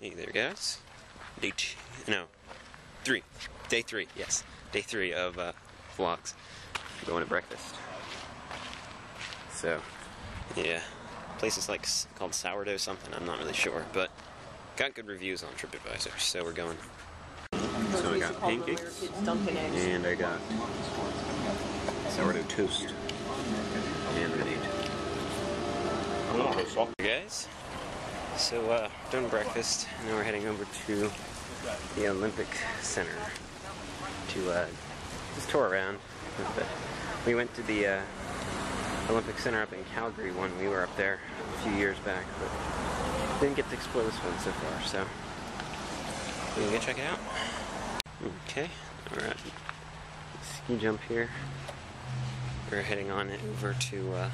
Hey there, guys. Day 3, yes. Day 3 of vlogs. I'm going to breakfast. So, yeah. Place is like called Sourdough something, I'm not really sure, but got good reviews on TripAdvisor, so we're going. So I got pancakes, and I got sourdough toast, and lemonade. Hey guys, so doing breakfast, and now we're heading over to the Olympic Center to just tour around. We went to the Olympic Center up in Calgary when we were up there a few years back, but didn't get to explore this one so far, so we can go check it out. Okay, alright. Ski jump here. We're heading on over to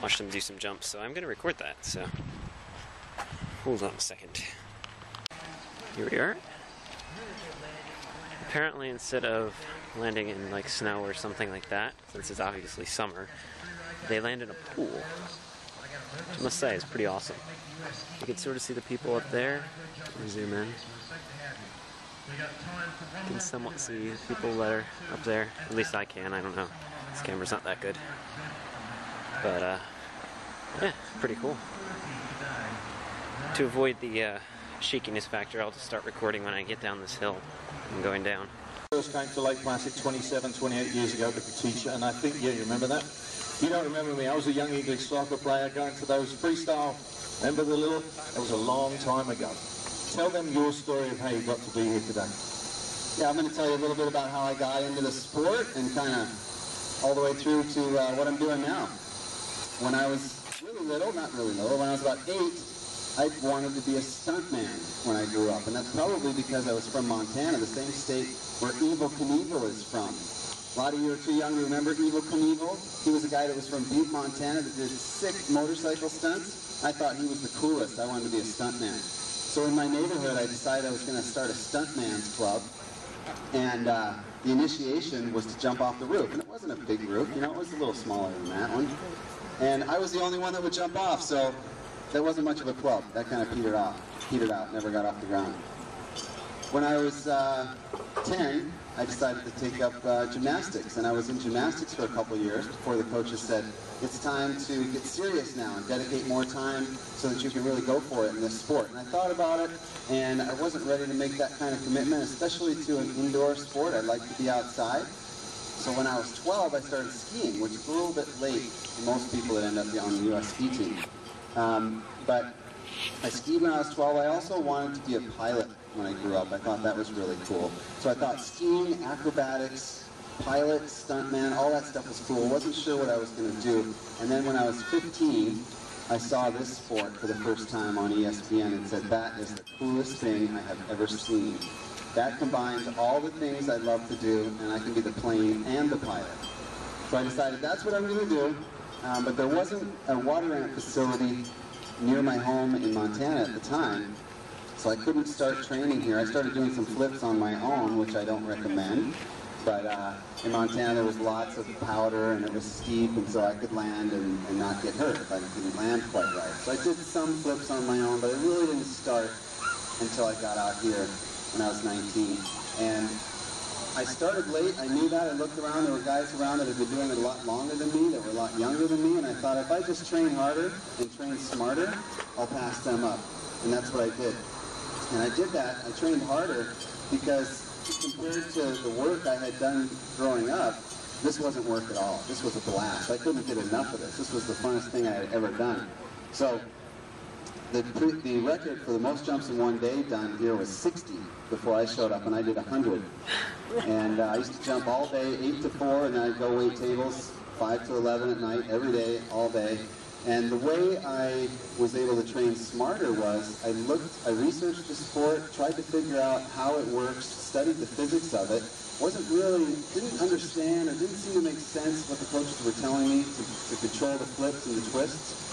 watch them do some jumps, so I'm going to record that, so hold on a second. Here we are. Apparently instead of landing in like snow or something like that, since it's obviously summer, they land in a pool, which I must say is pretty awesome. You can sort of see the people up there. Let me zoom in. You can somewhat see people that are up there. At least I can, I don't know. This camera's not that good. But, yeah, pretty cool. To avoid the shakiness factor, I'll just start recording when I get down this hill and going down. First came to Lake Placid 27, 28 years ago with the teacher, and I think, yeah, you remember that? You don't remember me, I was a young English soccer player going to those freestyle, remember the little, that was a long time ago. Tell them your story of how you got to be here today. Yeah, I'm going to tell you a little bit about how I got into the sport and kind of all the way through to what I'm doing now. When I was really little, not really little, when I was about 8, I wanted to be a stuntman when I grew up, and that's probably because I was from Montana, the same state where Evel Knievel is from. A lot of you are too young to remember Evel Knievel. He was a guy that was from Butte, Montana, that did sick motorcycle stunts. I thought he was the coolest. I wanted to be a stuntman. So in my neighborhood, I decided I was going to start a stuntman's club, and the initiation was to jump off the roof. And it wasn't a big roof, you know, it was a little smaller than that one. And I was the only one that would jump off, so that wasn't much of a club. That kind of petered out, never got off the ground. When I was 10, I decided to take up gymnastics, and I was in gymnastics for a couple years before the coaches said, it's time to get serious now and dedicate more time so that you can really go for it in this sport. And I thought about it, and I wasn't ready to make that kind of commitment, especially to an indoor sport. I'd like to be outside. So when I was 12, I started skiing, which is a little bit late for most people that end up on the U.S. ski team. But I skied when I was 12. I also wanted to be a pilot when I grew up. I thought that was really cool. So I thought skiing, acrobatics, pilot, stuntman, all that stuff was cool. I wasn't sure what I was going to do. And then when I was 15, I saw this sport for the first time on ESPN and said, that is the coolest thing I have ever seen. That combines all the things I love to do, and I can be the plane and the pilot. So I decided that's what I'm going to do. But there wasn't a water ramp facility near my home in Montana at the time, so I couldn't start training here. I started doing some flips on my own, which I don't recommend, but in Montana there was lots of powder and it was steep, and so I could land and not get hurt if I didn't land quite right. So I did some flips on my own, but I really didn't start until I got out here when I was 19. And I started late, I knew that. I looked around, there were guys around that had been doing it a lot longer than me, that were a lot younger than me, and I thought if I just train harder and train smarter, I'll pass them up. And that's what I did. And I did that, I trained harder, because compared to the work I had done growing up, this wasn't work at all. This was a blast. I couldn't get enough of this. This was the funnest thing I had ever done. So the record for the most jumps in one day done here was 60 before I showed up, and I did 100. And I used to jump all day, 8 to 4, and then I'd go wait tables 5 to 11 at night, every day, all day. And the way I was able to train smarter was I researched the sport, tried to figure out how it works, studied the physics of it, didn't understand or didn't seem to make sense what the coaches were telling me to control the flips and the twists.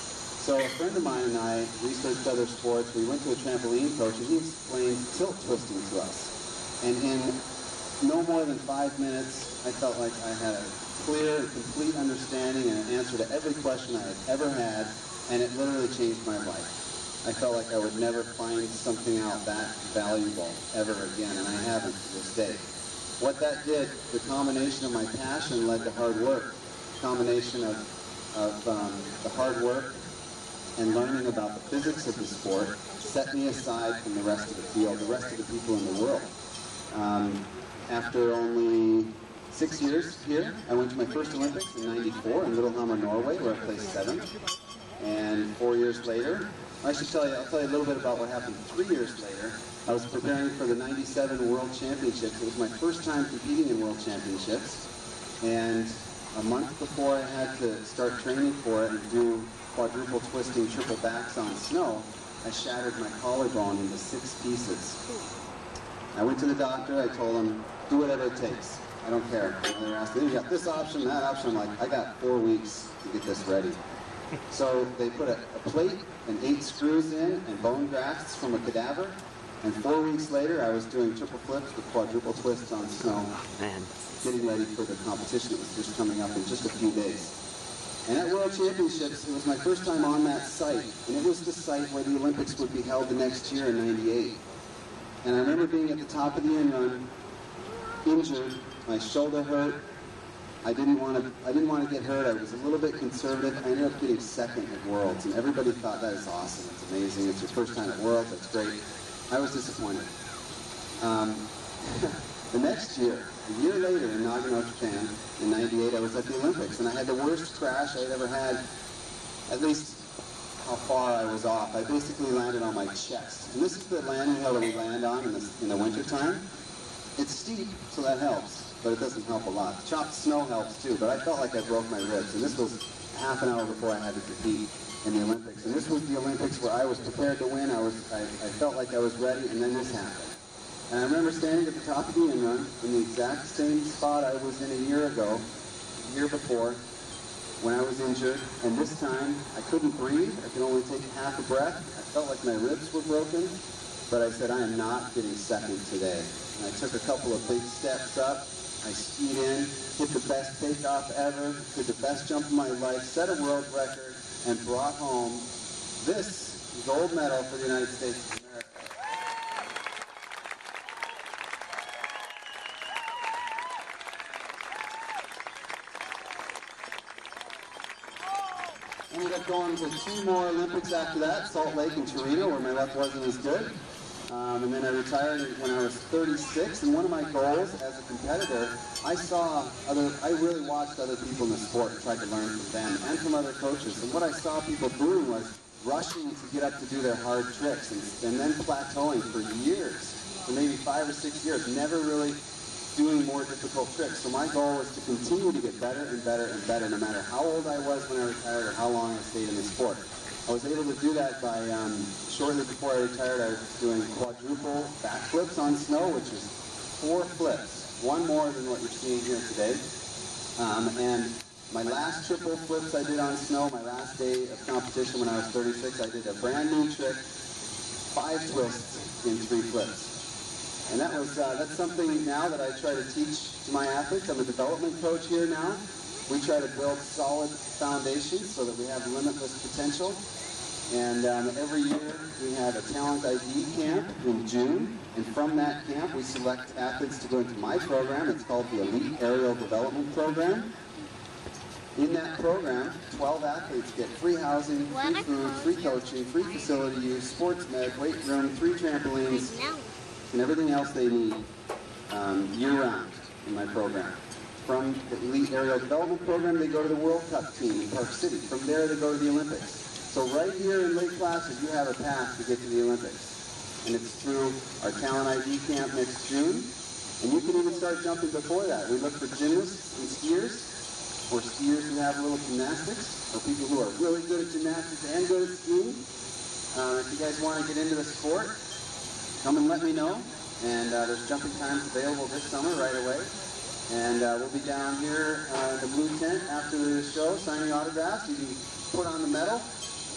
So a friend of mine and I researched other sports. We went to a trampoline coach and he explained tilt twisting to us. And in no more than 5 minutes, I felt like I had a clear and complete understanding and an answer to every question I had ever had, and it literally changed my life. I felt like I would never find something out that valuable ever again, and I haven't to this day. What that did, the combination of my passion led to hard work. The combination of the hard work and learning about the physics of the sport set me aside from the rest of the field, the rest of the people in the world. After only 6 years here, I went to my first Olympics in '94 in Lillehammer, Norway, where I placed 7th. And 4 years later, I'll tell you a little bit about what happened 3 years later. I was preparing for the '97 World Championships. It was my first time competing in World Championships. And a month before I had to start training for it and do quadruple twisting triple backs on snow, I shattered my collarbone into 6 pieces. I went to the doctor. I told him, do whatever it takes. I don't care. And they were asking, you got this option, that option. I'm like, I got 4 weeks to get this ready. So they put a plate and 8 screws in and bone grafts from a cadaver. And 4 weeks later, I was doing triple flips with quadruple twists on snow, getting ready for the competition that was just coming up in just a few days. And at World Championships, it was my first time on that site. And it was the site where the Olympics would be held the next year in '98. And I remember being at the top of the end run, injured, my shoulder hurt. I didn't want to get hurt. I was a little bit conservative. I ended up getting 2nd at Worlds, and everybody thought that is awesome. It's amazing. It's your first time at Worlds. That's great. I was disappointed. The next year, a year later in Nagano, Japan, in '98, I was at the Olympics, and I had the worst crash I'd ever had, at least how far I was off. I basically landed on my chest. And this is the landing hill that we land on in the wintertime. It's steep, so that helps, but it doesn't help a lot. Chopped snow helps too, but I felt like I broke my ribs, and this was half an hour before I had to compete in the Olympics. And this was the Olympics where I was prepared to win. I felt like I was ready, and then this happened. And I remember standing at the top of the end run in the exact same spot I was in a year ago, a year before, when I was injured. And this time, I couldn't breathe. I could only take half a breath. I felt like my ribs were broken. But I said, I am not getting 2nd today. And I took a couple of big steps up. I skied in, hit the best takeoff ever, did the best jump of my life, set a world record, and brought home this gold medal for the United States of America. Ended up going to 2 more Olympics after that, Salt Lake and Torino, where my left wasn't as good. And then I retired when I was 36, and one of my goals as a competitor, I really watched other people in the sport and tried to learn from them and from other coaches. And what I saw people doing was rushing to get up to do their hard tricks and then plateauing for years, for maybe 5 or 6 years, never really doing more difficult tricks. So my goal was to continue to get better and better and better, no matter how old I was when I retired or how long I stayed in the sport. I was able to do that by, shortly before I retired, I was doing quadruple backflips on snow, which is 4 flips, 1 more than what you're seeing here today. And my last triple flips I did on snow, my last day of competition when I was 36, I did a brand new trick, 5 twists in 3 flips. And that's something now that I try to teach to my athletes. I'm a development coach here now. We try to build solid foundations so that we have limitless potential. And every year we have a talent ID camp in June. And from that camp we select athletes to go into my program. It's called the Elite Aerial Development Program. In that program, 12 athletes get free housing, free food, free coaching, free facility use, sports med, weight room, 3 trampolines, and everything else they need year-round in my program. From the Elite Aerial Development Program, they go to the World Cup team in Park City. From there, they go to the Olympics. So right here in Lake Placid, you have a path to get to the Olympics. And it's through our Talent ID camp next June. And you can even start jumping before that. We look for gymnasts and skiers, or skiers who have a little gymnastics, or people who are really good at gymnastics and good at skiing. If you guys want to get into the sport, come and let me know. And there's jumping times available this summer right away. And we'll be down here in the blue tent after the show signing autographs. You can put on the medal,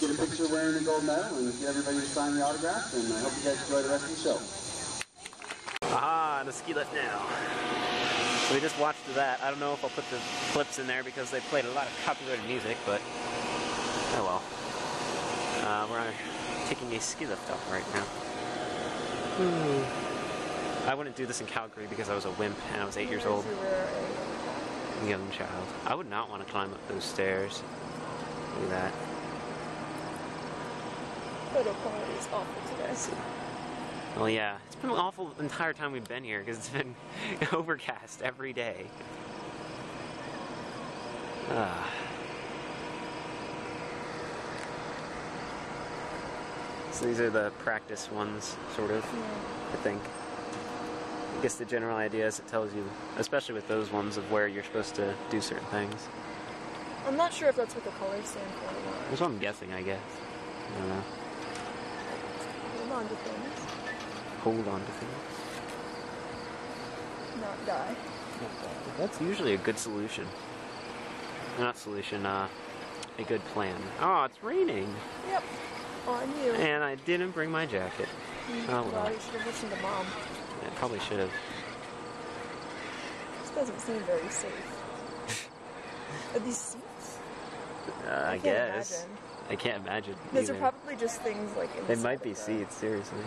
get a picture wearing the gold medal, and get everybody to sign the autographs. And I hope you guys enjoy the rest of the show. Aha, the ski lift now. So we just watched that. I don't know if I'll put the clips in there because they played a lot of copyrighted music, but oh well. We're taking a ski lift up right now. I wouldn't do this in Calgary because I was a wimp and I was 8 years old. Young child. I would not want to climb up those stairs. Look at that. Photo quality is awful today. Well, yeah, it's been awful the entire time we've been here because it's been overcast every day. So these are the practice ones, sort of, I think. I guess the general idea is it tells you, especially with those ones, of where you're supposed to do certain things. I'm not sure if that's what the colors stand for or not. That's what I'm guessing, I guess. I don't know. Hold on to things. Hold on to things. Not die. That's usually a good solution. Not solution, a good plan. Oh, it's raining. Yep. On you. And I didn't bring my jacket. Oh well. Well, you should have listened to Mom. I probably should have. This doesn't seem very safe. Are these seats? I can't guess. imagine. I can't imagine. These are either. probably just things like They inside might be of the- seats, seriously.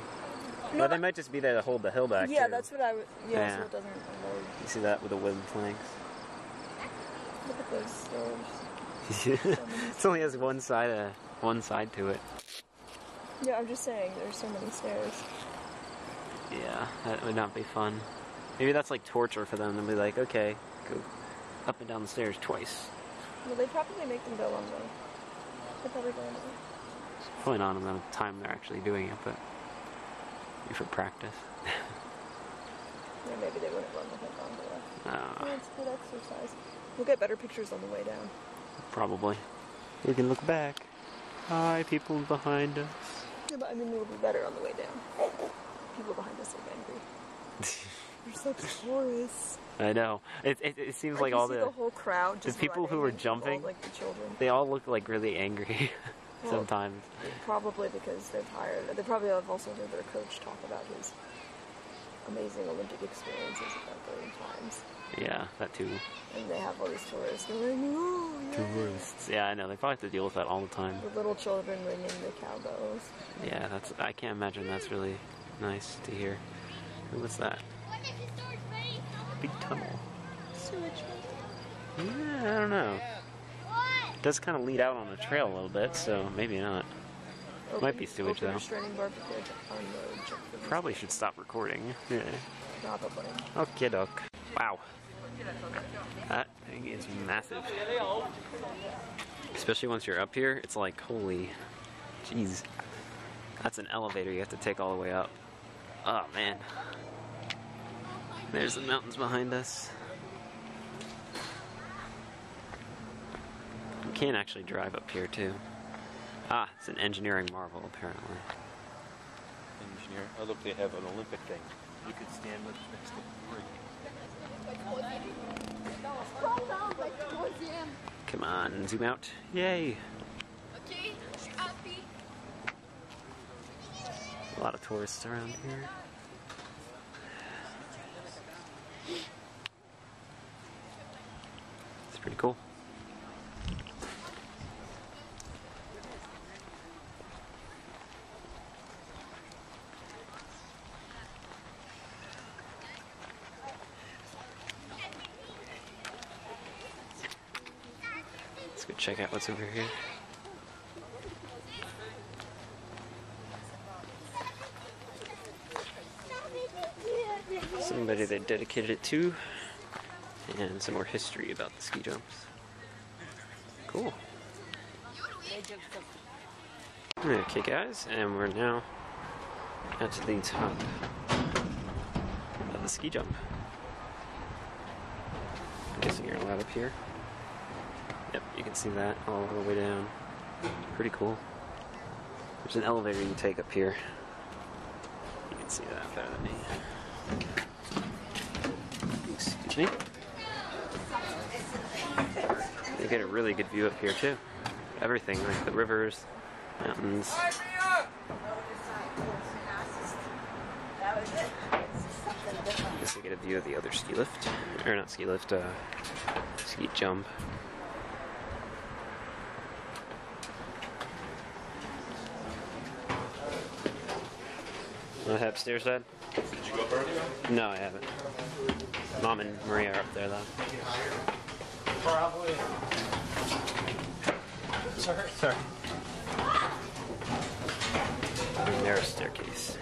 No, But they might just be there to hold the hill back. yeah, too. that's what I would. Yeah, Yeah. so it doesn't unload. You see that with the wooden planks? Look at those stairs. It only has one side to it. Yeah, I'm just saying, there's so many stairs. Yeah, that would not be fun. Maybe that's like torture for them. They'll be like, okay, go up and down the stairs twice. Well, they probably make them go on the. They probably go on the. Probably not on the time they're actually doing it, but maybe for practice. Yeah, maybe they wouldn't run the whole gondola. Ah, Yeah, it's good exercise. We'll get better pictures on the way down. probably. We can look back. Hi, people behind us. Yeah, but I mean, it'll be better on the way down. People behind us are angry. They're such tourists. I know. It seems like you all see the whole crowd just people who running were and jumping, all, like the children. they all look like really angry Well, sometimes. Probably because they're tired. They probably have also heard their coach talk about his amazing Olympic experiences at those times. Yeah, that too. And they have all these tourists going, oh, yeah. Tourists. Yeah, I know. They probably have to deal with that all the time. The little children ringing the cowbells. Yeah, I can't imagine that's really nice to hear. What's that? Big tunnel. Sewage. Yeah, I don't know. It does kind of lead out on a trail a little bit, so maybe not. Might be sewage, though. Restraining bar on the jet for Probably should stop recording. Yeah. Probably. Okay, doc. Wow. That thing is massive. Especially once you're up here, it's like, holy, jeez. That's an elevator you have to take all the way up. Oh, man. There's the mountains behind us. You can actually drive up here, too. Ah, it's an engineering marvel, apparently. Engineer. Oh, look, they have an Olympic thing. You could stand with next to three. Come on, zoom out. Yay! A lot of tourists around here. It's pretty cool. Let's go check out what's over here. Somebody they dedicated it to, and some more history about the ski jumps. Cool. Okay guys, and we're now at the top of the ski jump. I'm guessing you're allowed up here. Yep, you can see that all the way down. Pretty cool. There's an elevator you take up here. You can see that better than me. Excuse me. You get a really good view up here too. Everything, like the rivers, mountains. I guess you get a view of the other ski lift. Or not ski lift, ski jump. Want to head upstairs, Dad? Did you go first? No, I haven't. Mom and Maria are up there, though. Probably. Sorry. A narrow staircase.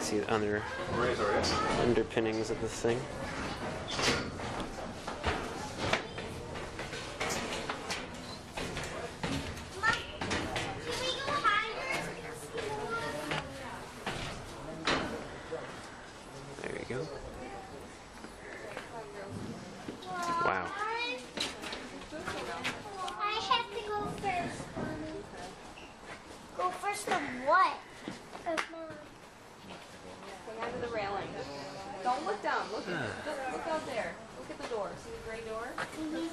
See the underpinnings of this thing. There you go. Wow. I have to go first. Go first of what? Of Mom. Hang on to the railing. Don't look down. Look out there. Look at the door. See the gray door? Don't look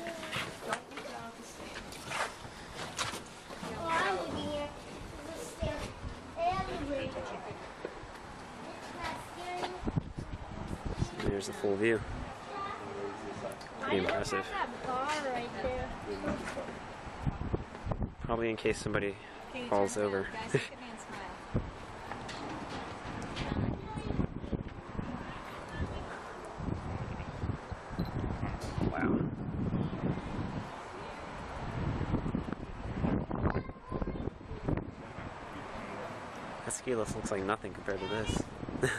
down at the stairs. Oh, I would be here. The stairs and the bridge. There's the full view. Pretty impressive. That bar right there. Probably in case somebody falls over. Wow. That ski lift looks like nothing compared to this. It's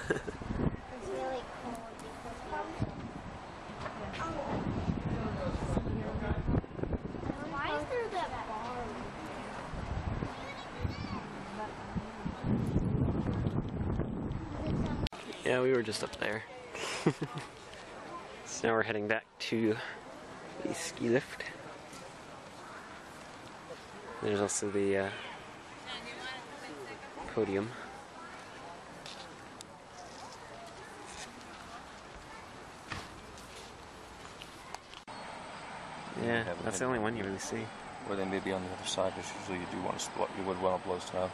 really cool. Why is there that bar? Yeah, we were just up there. So now we're heading back to the ski lift. There's also the podium. Yeah, that's the only one you really see. Or they may be on the other side, because usually you do want to split. You would want to blow stuff.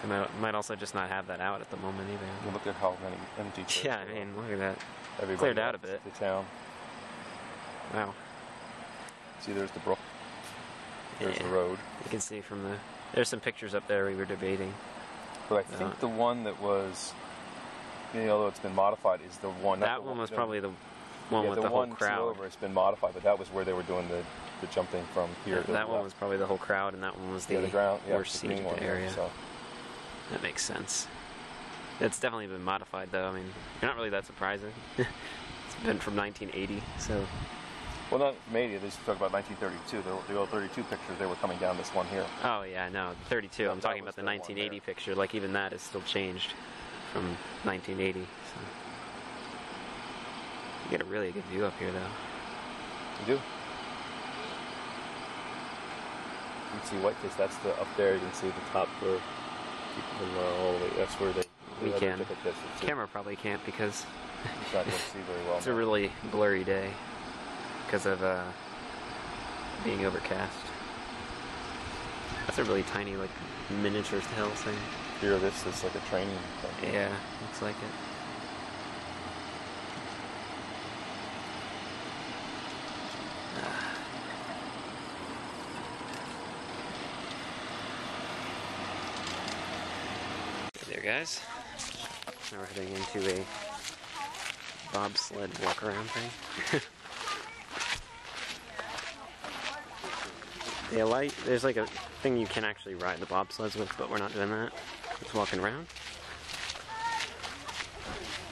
They might also just not have that out at the moment either. You look at how many empty chairs Yeah, I there mean, look at that. are. Everybody cleared out a left bit. The town. Wow. See, there's the brook. There's Yeah. the road. You can see from the... There's some pictures up there we were debating. But I think the one that was, although it's been modified, is the one. That one was probably the one with the whole crowd. Over, it's been modified, but that was where they were doing the jumping from here to That the one was probably the whole crowd, and that one was the ground, more the green seated one, area. So. That makes sense. It's definitely been modified, though. I mean, you're not really that surprising. It's been from 1980, so... Well, not maybe. They talk about 1932. The old 32 pictures, they were coming down this one here. Oh, yeah, no, 32. Yeah, I'm talking about the 1980 picture. Like, even that is still changed from 1980, so... You get a really good view up here, though. You do. You can see Whiteface. That's the up there. You can see the top floor. You can all the way. That's where they. We can. Took a picture, too. Camera probably can't because It's not going to see very well. it's a really blurry day because of being overcast. That's a really tiny, like, miniature hill thing. Here, this is like a training thing. Yeah, looks like it. Hey there, guys. Now we're heading into a bobsled walk-around thing. There's like a thing you can actually ride the bobsleds with, but we're not doing that. Just walking around.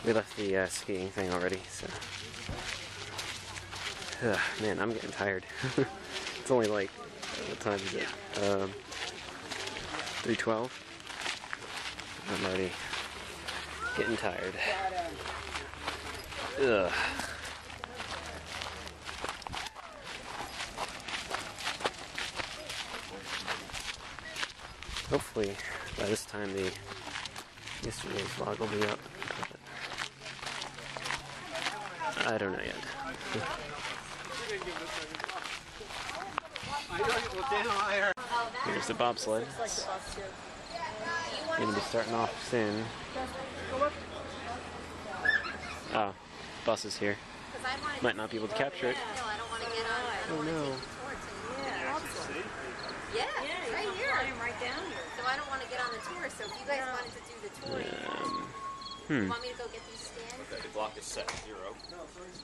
We left the skiing thing already, so... man, I'm getting tired. It's only like, what time is it? 3:12. I'm already getting tired. Ugh. Hopefully, by this time, yesterday's vlog will be up. I don't know yet. Here's the bobsled. Going to be starting off soon. Oh, bus is here. Might not be able to capture it. Oh no. Yeah, right here. I am right down here. So I don't want to get on the tour, so if you guys wanted to do the tour, you want me to go get these stands? Okay, the clock is set 0.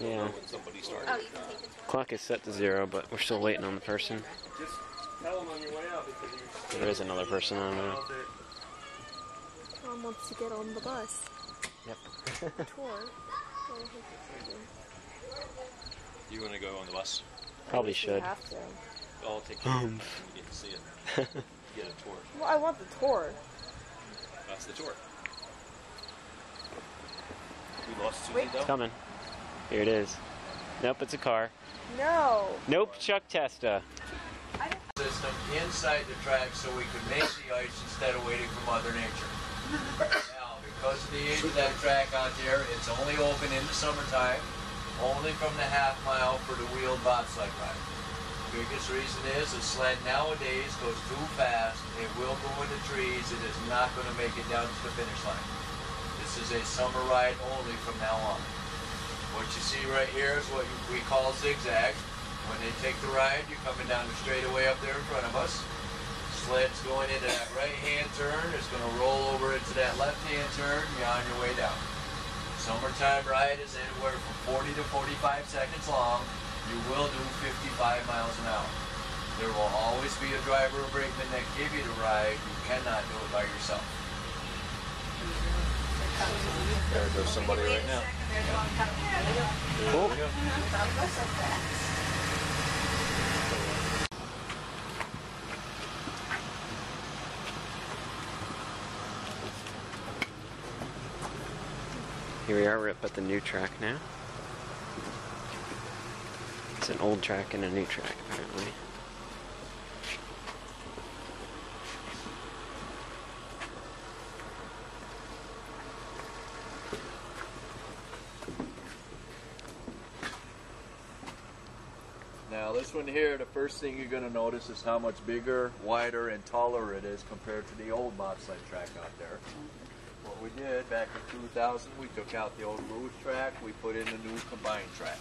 Yeah. When somebody started. Oh, you can take the tour? Clock is set to 0, but we're still waiting on the person. Just tell them on your way out because you're... There is another person on there. Mom wants to get on the bus. Yep. Tour. You want to go on the bus? Probably We should. have to. I'll take care of it. You get to see it. Get a tour. Well, I want the tour. That's the tour. We lost Susie Wait. though? It's coming. Here it is. Nope, it's a car. No. Nope, Chuck Testa. System inside the track so we could make the ice instead of waiting for Mother Nature. Now, because of the age of that track out there, it's only open in the summertime, only from the half mile for the wheeled bobsled ride. The biggest reason is the sled nowadays goes too fast, it will go into trees, it is not going to make it down to the finish line. This is a summer ride only from now on. What you see right here is what we call zigzag. When they take the ride, you're coming down the straightaway up there in front of us. Sled's going into that right-hand turn. It's going to roll over into that left-hand turn. You're on your way down. Summertime ride is anywhere from 40 to 45 seconds long. You will do 55 miles an hour. There will always be a driver or brakeman that give you the ride. You cannot do it by yourself. There goes somebody right now. Cool. Here we are, we're up at the new track now. It's an old track and a new track, apparently. Now this one here, the first thing you're going to notice is how much bigger, wider, and taller it is compared to the old bobsled track out there. What we did back in 2000, we took out the old Rouge track, we put in a new combined track.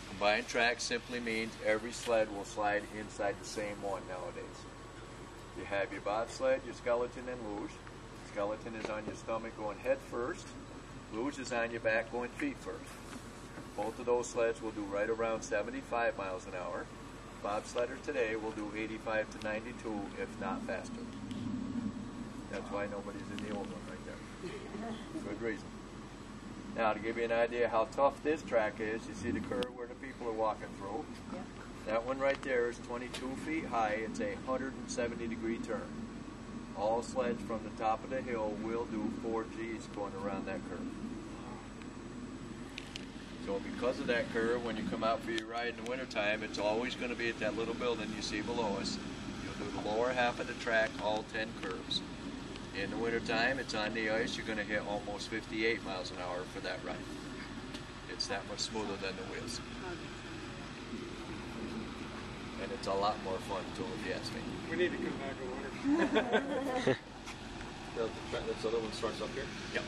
Combined track simply means every sled will slide inside the same one nowadays. You have your bobsled, your skeleton, and luge. Skeleton is on your stomach going head first. Luge is on your back going feet first. Both of those sleds will do right around 75 miles an hour. Bobsledders today will do 85 to 92, if not faster. That's why nobody's in the old one right there. Good reason. Now, to give you an idea how tough this track is, you see the curve where the people are walking through? Yeah. That one right there is 22 feet high. It's a 170-degree turn. All sleds from the top of the hill will do 4 Gs going around that curve. So because of that curve, when you come out for your ride in the wintertime, it's always going to be at that little building you see below us. You'll do the lower half of the track, all 10 curves. In the wintertime, it's on the ice. You're going to hit almost 58 miles an hour for that ride. It's that much smoother than the wheels. And it's a lot more fun too, if you ask me. We need to come back in winter. This other one starts up here? Yep.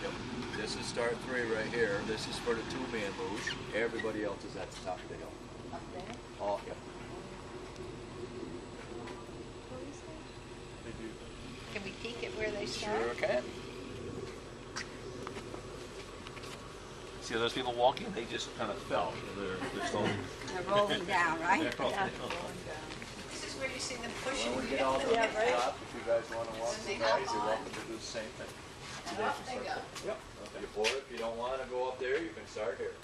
Yep. This is start 3 right here. This is for the 2-man luge. Everybody else is at the top of the hill. Up there? All, yep. Can we peek at where they start? Sure can. See those people walking? They just kind of fell. They're still... They're rolling down, right? They're rolling down. This is where you see them pushing. When we get all the way to the top, if you guys want to walk the guys, you're welcome to do the same thing. Yep. If you don't want to go up there, you can start here.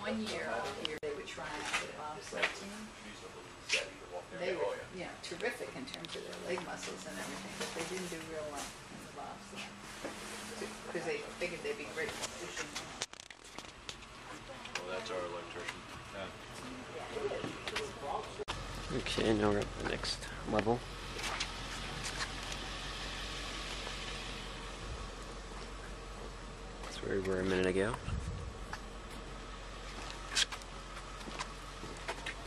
1 year here they would try out the bobsled team. They were terrific in terms of their leg muscles and everything, but they didn't do real well in the bobsled because they figured they'd be great for pushing. Well, that's our electrician. Okay, now we're at the next level. That's where we were a minute ago.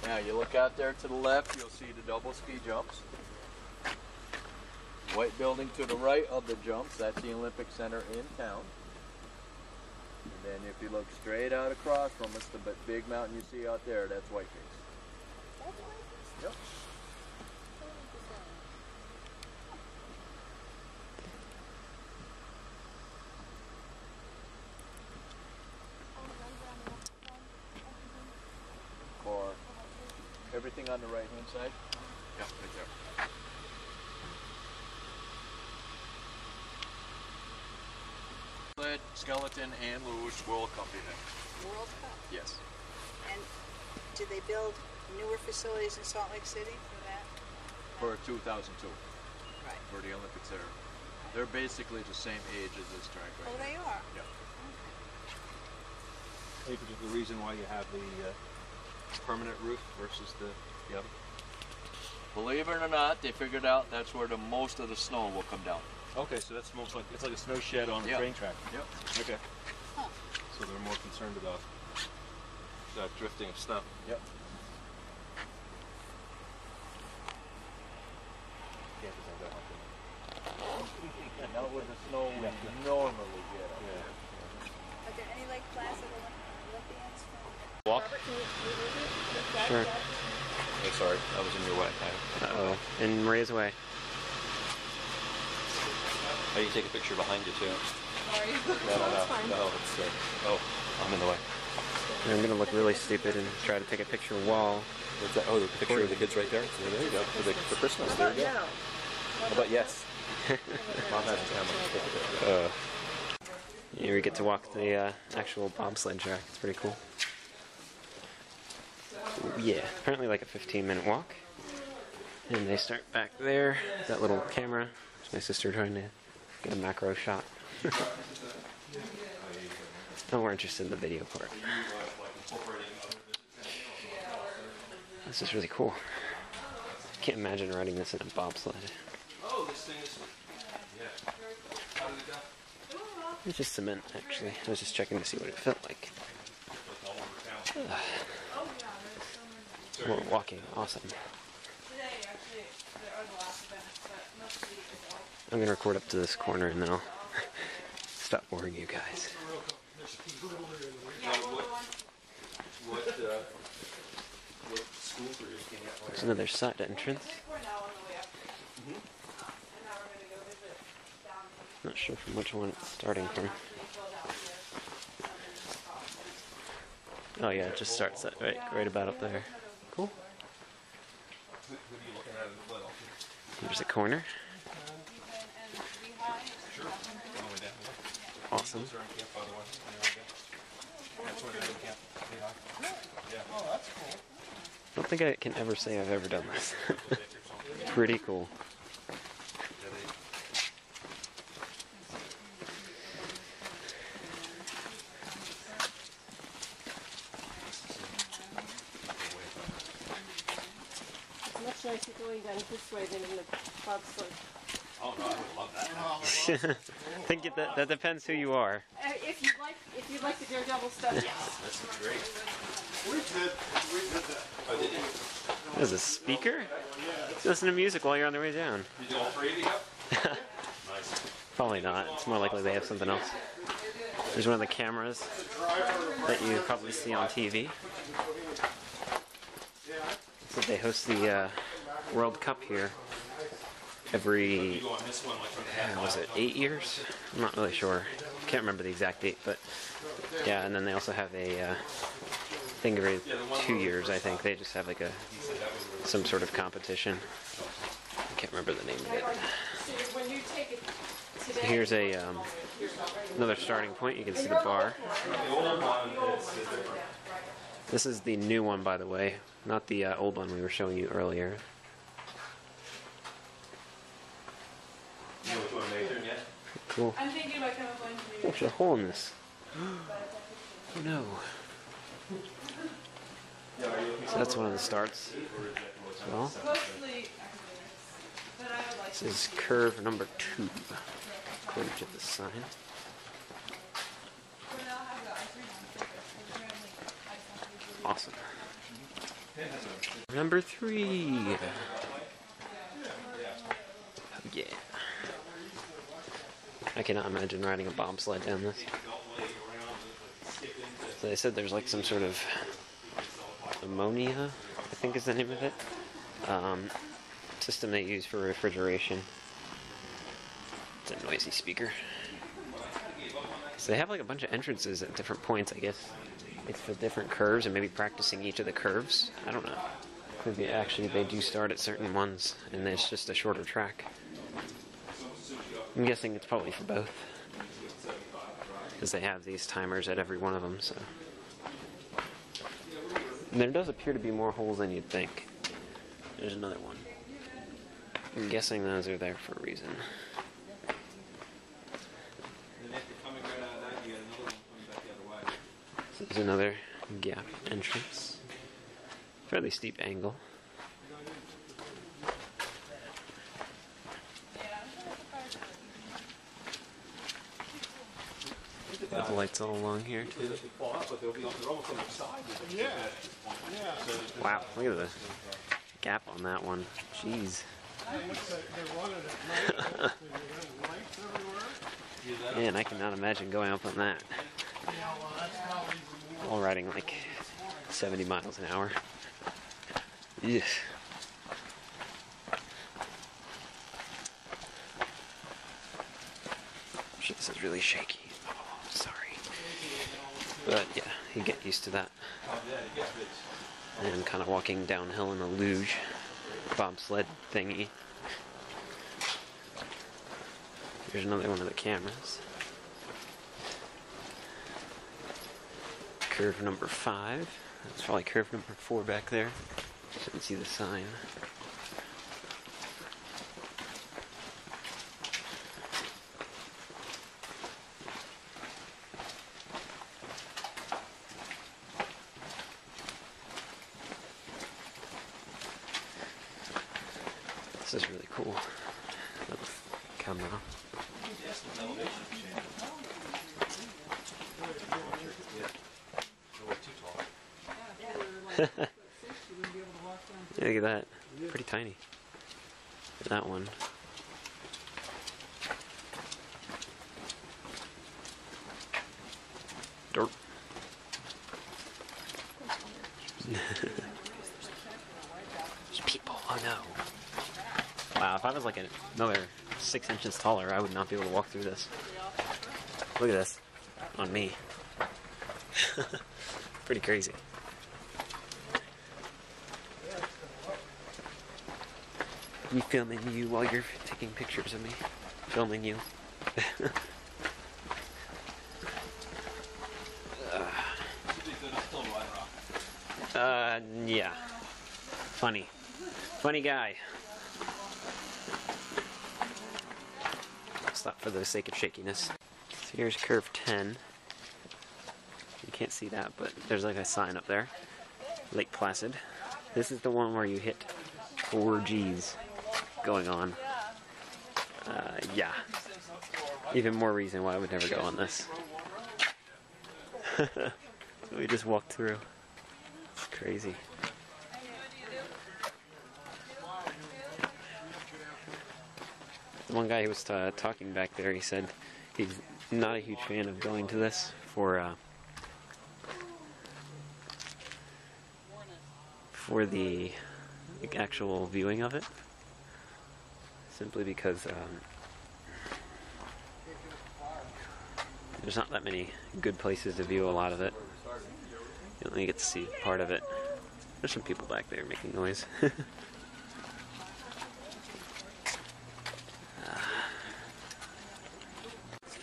Now you look out there to the left, you'll see the double ski jumps. White building to the right of the jumps, that's the Olympic Center in town. And then if you look straight out across from us, the big mountain you see out there, that's White Case. Yep. thing on the right hand side? Yeah, right there. Sled, Skeleton, and Luge World Cup event. World Cup. Yes. And do they build newer facilities in Salt Lake City for that? For 2002. Right. For the Olympics there. They're basically the same age as this track right Oh, here. they are? Yeah. Any particular reason why you have the permanent roof versus the other? Believe it or not, they figured out that's where the most of the snow will come down. Okay, so that's most like it's like a snow shed on a Yep. train track. Yep. Okay. Huh. So they're more concerned about drifting of snow. Yep. Campers don't go out there. Not with the snow we normally get up there. Are there any Lake Placid Olympians from? Walk? Sure. Oh, sorry, I was in your way. Uh-oh. In Maria's way. Oh, you take a picture behind you too. Sorry. No, it's oh, I'm in the way. And I'm gonna look really stupid and try to take a picture wall. What's that? Oh, the picture of the kids right there. Well, there you go. For Christmas. There you go. How about yes? Mom has a camera. Here we get to walk the actual bobsled track. It's pretty cool. Yeah, apparently like a 15-minute walk. And they start back there. That little camera. It's my sister trying to get a macro shot. Oh, we're interested in the video part. This is really cool. Can't imagine riding this in a bobsled. Oh, this thing is. Yeah. How did it go? It's just cement, actually. I was just checking to see what it felt like. We're walking, awesome. I'm gonna record up to this corner and then I'll stop boring you guys. What schools were you looking at? There's another side entrance. Not sure from which one it's starting from. Oh yeah, it just starts at right about up there. Cool. Here's a corner. Awesome. I don't think I can ever say I've ever done this. Pretty cool. It's much nicer going down this way than in the bobsled. Oh no, I would love that. I think that depends who you are. If you like the daredevil stuff, yes. That's great. We did that. Oh, did you? There's a speaker? Listen to music while you're on the way down. Did you all three of you go? Nice. Probably not. It's more likely they have something else. There's one of the cameras that you probably see on TV. So they host the World Cup here every, was it 8 years? I'm not really sure. Can't remember the exact date, but yeah, and then they also have a thing every 2 years, I think. They just have like some sort of competition. I can't remember the name of it. So here's another starting point. You can see the bar. This is the new one, by the way, not the old one we were showing you earlier. Cool. I'm thinking about chemical engineering. There's a hole in this. Oh no. So that's one of the starts as well. Mostly, but I would like This is curve number 2, according to the sign. Awesome. Number 3. Yeah. I cannot imagine riding a bobsled down this. So they said there's like some sort of ammonia, I think is the name of it, system they use for refrigeration. It's a noisy speaker. So they have like a bunch of entrances at different points, I guess. It's for different curves and maybe practicing each of the curves. I don't know. They do start at certain ones, and it's just a shorter track. I'm guessing it's probably for both, because they have these timers at every one of them. So, and there does appear to be more holes than you'd think. There's another one. I'm guessing those are there for a reason. This is another gap entrance. Fairly steep angle. The lights all along here too. Wow, look at the gap on that one. Jeez. Man, I cannot imagine going up on that. While riding like 70 miles an hour. Yes. This is really shaky. Oh, sorry. But yeah, you get used to that. And kind of walking downhill in a luge bobsled thingy. Here's another one of the cameras. Curve number 5. That's probably curve number 4 back there. Shouldn't see the sign. This is really cool. Another camera. Yeah, look at that. Pretty tiny. Look at that one. Dirt. There's people. Oh no. Wow, if I was like another 6 inches taller, I would not be able to walk through this. Look at this. On me. Pretty crazy. Me filming you while you're taking pictures of me. Filming you. Yeah. Funny. Funny guy. Stop for the sake of shakiness. So here's curve 10. You can't see that, but there's like a sign up there. Lake Placid. This is the one where you hit 4 G's going on. Yeah. Even more reason why I would never go on this. We just walked through. It's crazy. The one guy who was talking back there, he said he's not a huge fan of going to this for the actual viewing of it. Simply because there's not that many good places to view a lot of it. You only get to see part of it. There's some people back there making noise.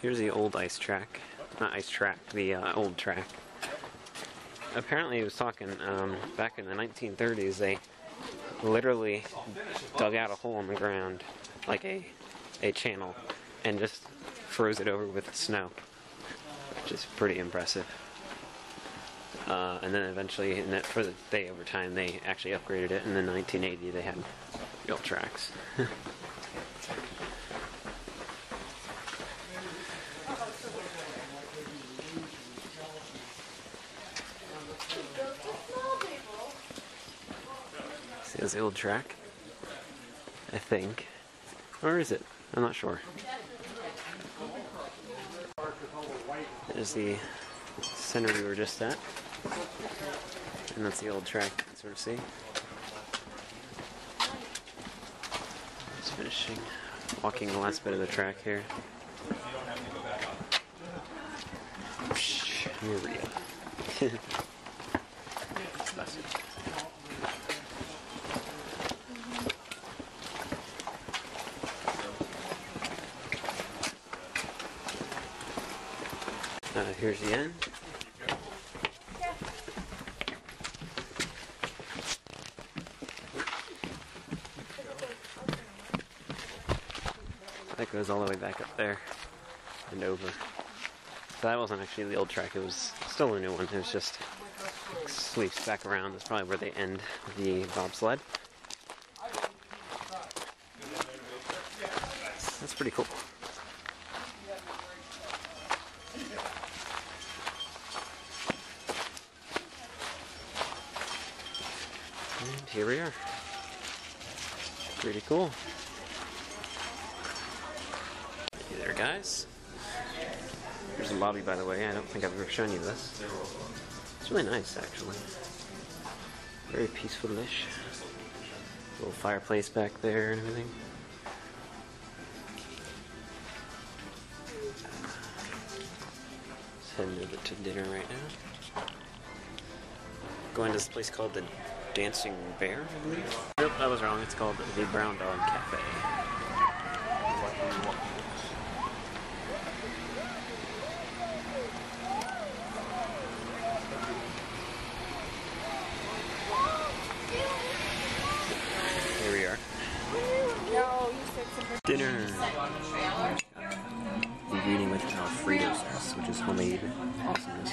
Here's the old ice track. Not ice track, the old track. Apparently he was talking, back in the 1930s, they literally dug out a hole in the ground, like a channel, and just froze it over with snow, which is pretty impressive. And then eventually, for the day over time, they actually upgraded it, and in 1980 they had real tracks. See, that's the old track, I think. Or is it? I'm not sure. There's the center we were just at. And that's the old track you can sort of see. Just finishing, walking the last bit of the track here. Here we go. Here's the end. That goes all the way back up there and over. So that wasn't actually the old track, it was still a new one. It was just sweeps back around. That's probably where they end the bobsled. That's pretty cool. And here we are. Pretty cool. Hey there, guys. Here's the lobby, by the way. I don't think I've ever shown you this. It's really nice, actually. Very peaceful-ish. Little fireplace back there and everything. Just heading over to dinner right now. Going to this place called the Dancing Bear, I believe. Nope, that was wrong. It's called the Brown Dog Cafe. Here we are. Dinner. We're eating with Alfredo sauce, which is homemade awesomeness.